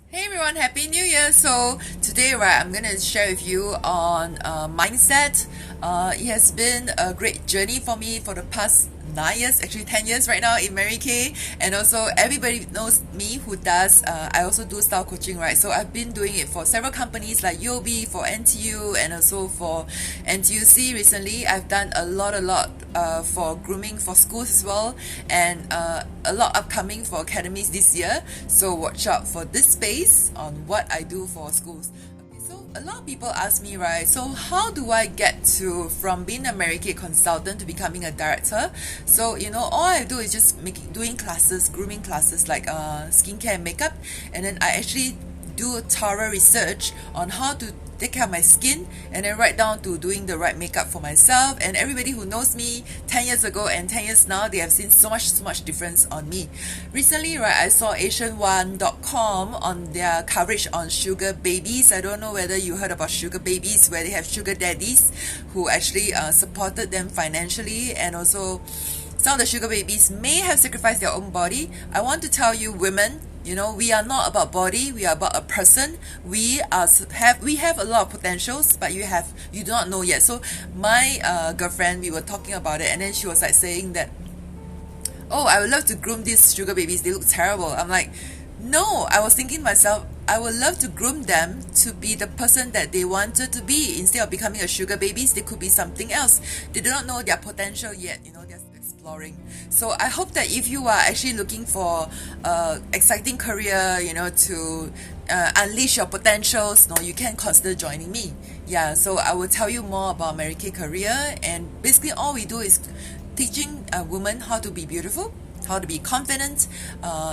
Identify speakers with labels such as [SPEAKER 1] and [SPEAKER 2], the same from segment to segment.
[SPEAKER 1] Hey everyone, Happy New Year! So today, right, I'm gonna share with you on mindset. It has been a great journey for me for the past 9 years, actually 10 years right now in Mary Kay, and also everybody knows me who does. I also do style coaching, right? So I've been doing it for several companies like UOB, for NTU, and also for NTUC. Recently, I've done a lot for grooming for schools as well, and a lot upcoming for academies this year. So watch out for this space on what I do for schools. Okay, so a lot of people ask me, right, so how do I get to from being a Mary Kay consultant to becoming a director? So all I do is just doing classes, grooming classes like skincare and makeup, and then I actually do a thorough research on how to take care of my skin, and then right down to doing the right makeup for myself. And everybody who knows me 10 years ago and 10 years now, they have seen so much difference on me. Recently, right, I saw asian1.com on their coverage on sugar babies. I don't know whether you heard about sugar babies, where they have sugar daddies who actually supported them financially, and also some of the sugar babies may have sacrificed their own body. I want to tell you, women, we are not about body, we are about a person. We have a lot of potentials, but you do not know yet. So my girlfriend, we were talking about it, and then she was like saying that, oh, I would love to groom these sugar babies, they look terrible. I'm like, no, I was thinking to myself, I would love to groom them to be the person that they wanted to be. Instead of becoming a sugar babies, they could be something else. They do not know their potential yet, they're exploring. So I hope that if you are actually looking for exciting career, to unleash your potentials, you can consider joining me. Yeah, so I will tell you more about Mary Kay career, and basically all we do is teaching a woman how to be beautiful, how to be confident,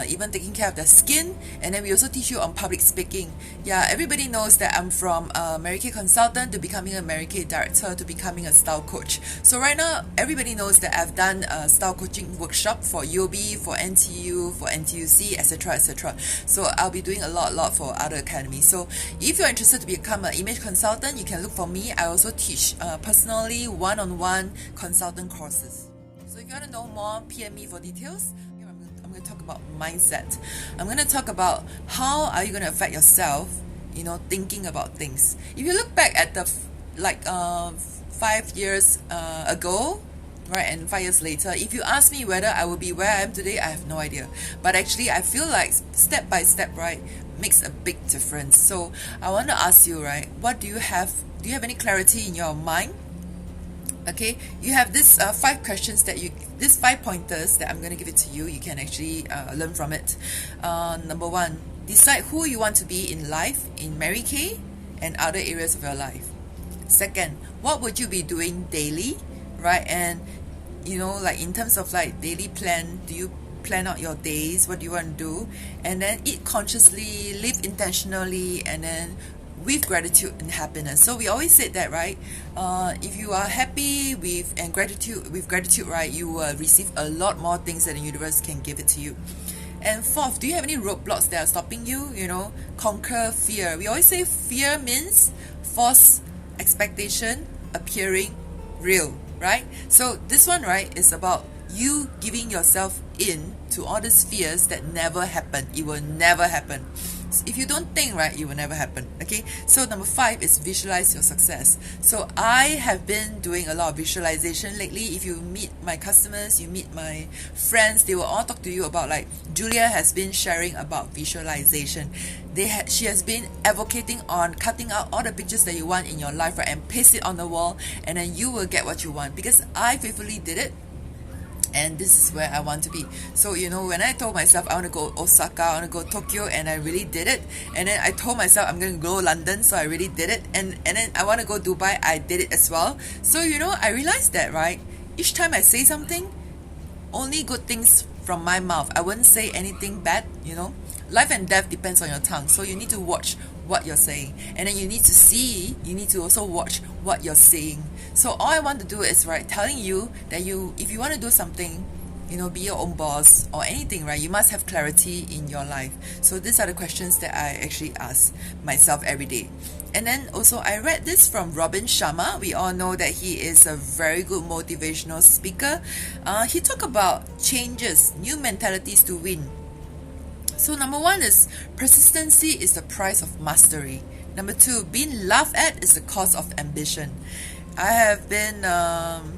[SPEAKER 1] even taking care of their skin, and then we also teach you on public speaking. Yeah, everybody knows that I'm from a Mary Kay consultant to becoming a Mary Kay director to becoming a style coach. So right now, everybody knows that I've done a style coaching workshop for UOB, for NTU, for NTUC, etc., etc. So I'll be doing a lot for other academies. So if you're interested to become an image consultant, you can look for me. I also teach personally one-on-one consultant courses. So if you want to know more, PM me for details. I'm going to talk about mindset. I'm going to talk about how are you going to affect yourself, thinking about things. If you look back at the 5 years ago, right, and 5 years later, if you ask me whether I will be where I am today, I have no idea. But actually, I feel like step by step, right, makes a big difference. So I want to ask you, right, what do you have? Do you have any clarity in your mind? Okay, you have this 5 questions these 5 pointers that I'm going to give it to you. You can actually learn from it. Number one, decide who you want to be in life, in Mary Kay and other areas of your life. Second, what would you be doing daily, right? And like in terms of like daily plan, do you plan out your days? What do you want to do? And then eat consciously, live intentionally, and then with gratitude and happiness. So we always said that, right? If you are happy with gratitude, right, you will receive a lot more things that the universe can give it to you. And fourth, do you have any roadblocks that are stopping you? Conquer fear. We always say fear means false expectation appearing real, right? So this one, right, is about you giving yourself in to all these fears that never happen. It will never happen. If you don't think, right, it will never happen. Okay, so number 5 is visualize your success. So I have been doing a lot of visualization lately. If you meet my customers, you meet my friends, they will all talk to you about, like, Julia has been sharing about visualization. She has been advocating on cutting out all the pictures that you want in your life, right, and paste it on the wall, and then you will get what you want, because I faithfully did it. And this is where I want to be. So when I told myself I want to go Osaka, I want to go Tokyo, and I really did it. And then I told myself I'm going to go London, so I really did it. And then I want to go Dubai, I did it as well. So I realized that, right, each time I say something, only good things from my mouth. I wouldn't say anything bad. Life and death depends on your tongue, so you need to watch what you're saying, and then you need to also watch what you're saying. So all I want to do is, right, telling you that if you want to do something, be your own boss or anything, right, you must have clarity in your life. So these are the questions that I actually ask myself every day. And then also I read this from Robin Sharma. We all know that he is a very good motivational speaker. He talked about changes, new mentalities to win. So number one is persistency is the price of mastery. Number two, being laughed at is the cost of ambition. I have been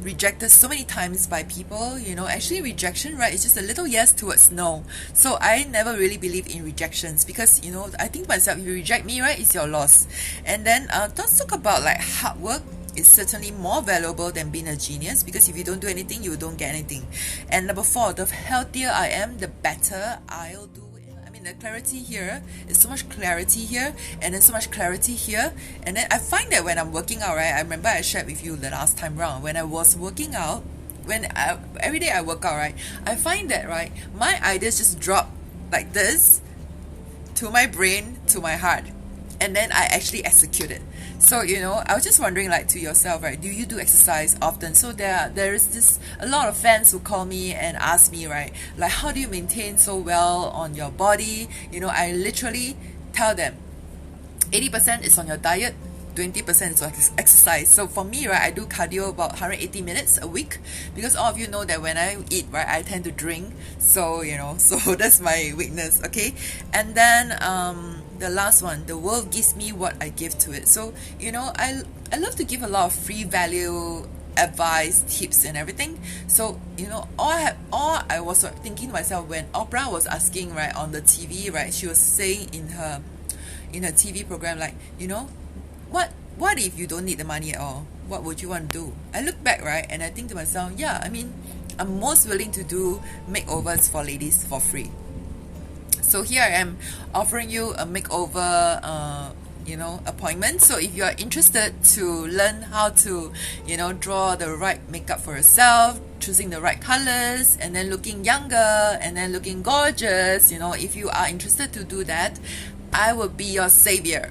[SPEAKER 1] rejected so many times by people. Actually rejection, right, is just a little yes towards no. So I never really believe in rejections because, I think myself, if you reject me, right, it's your loss. And then let's talk about like hard work. Is certainly more valuable than being a genius, because if you don't do anything, you don't get anything. And number four, the healthier I am, the better I'll do. The clarity here is so much clarity here, and then so much clarity here. And then I find that when I'm working out, right, I remember I shared with you the last time round when I was working out, every day I work out, right, I find that, right, my ideas just drop like this to my brain, to my heart, and then I actually execute it. So I was just wondering, like, to yourself, right, do you do exercise often? So there is a lot of fans who call me and ask me, right, like, how do you maintain so well on your body? I literally tell them 80% is on your diet, 20% is on exercise. So for me, right, I do cardio about 180 minutes a week, because all of you know that when I eat, right, I tend to drink. So so that's my weakness. Okay. And then the last one, the world gives me what I give to it. So I love to give a lot of free value advice, tips and everything. So all I was thinking to myself when Oprah was asking, right, on the TV, right, she was saying in her TV program, like, what if you don't need the money at all? What would you want to do? I look back, right, and I think to myself, yeah, I mean, I'm most willing to do makeovers for ladies for free. So here I am offering you a makeover appointment. So if you are interested to learn how to draw the right makeup for yourself, choosing the right colors, and then looking younger, and then looking gorgeous, if you are interested to do that, I will be your savior.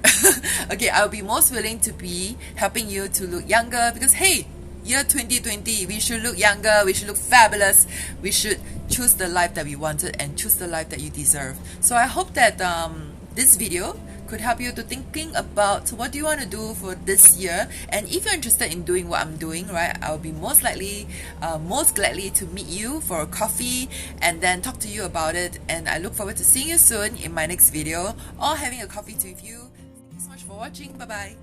[SPEAKER 1] Okay, I'll be most willing to be helping you to look younger, because hey, year 2020, we should look younger, we should look fabulous, we should choose the life that we wanted and choose the life that you deserve. So I hope that this video could help you to thinking about what do you want to do for this year. And if you're interested in doing what I'm doing, right, I'll be most gladly to meet you for a coffee and then talk to you about it. And I look forward to seeing you soon in my next video, or having a coffee with you. Thank you so much for watching. Bye bye.